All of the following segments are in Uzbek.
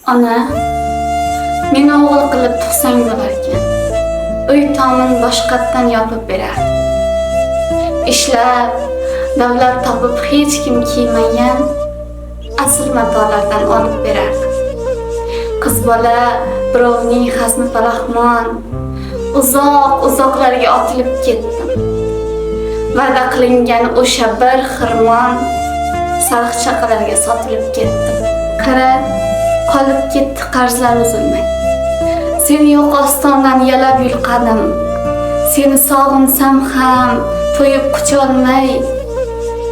Ana, meni o'g'il qilib tug'sang bo'larkan. Uy tomin boshqatdan yopib berardi. Ishlab, davlat topib hech kim kiymagan asl matolardan olib berardi. Qiz bola birovning xasmi palaxmon uzoqlarga otilib ketdim. Va'da qilingan o'sha bir xirmon sariqchaqalarga sotilib ketdim. Qara, qolib ketdi qarzlar uzilmay. Seni yo'q ostondan yalab yulqadim. Seni sog'insam ham to'yib qucholmay,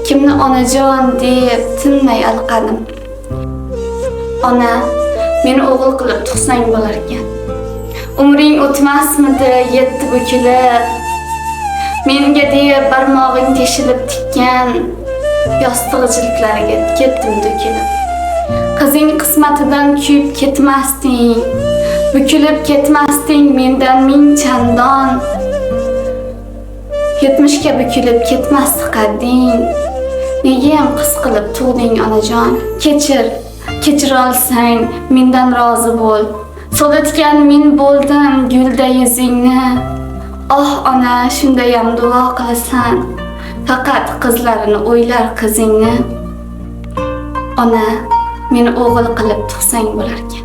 kimni onajon deb tinmay alqadim. Ona, meni o'g'il qilib tug'sang bo'larkan. Umring o'tmasmidi yetti bukilib, menga deb barmog'ing teshilib tikkan yostiq jiltlariga ketdim to'kilib. Qizing qismatidan kuyib ketmasding, bukilib ketmasding mendan ming chandon. 70 ga bukilib ketmasdi qadding. Negayam qiz qilib tug'ding onajon? Kechir olsang mendan rozi bo'l. So'latgan men bo'ldim gulda yuzingni. Oh ona, shundayam duo qilasan. Faqat qizlarini o'ylar qizingni. Ona, meni o'g'il qilib tug'sang bo'larkan.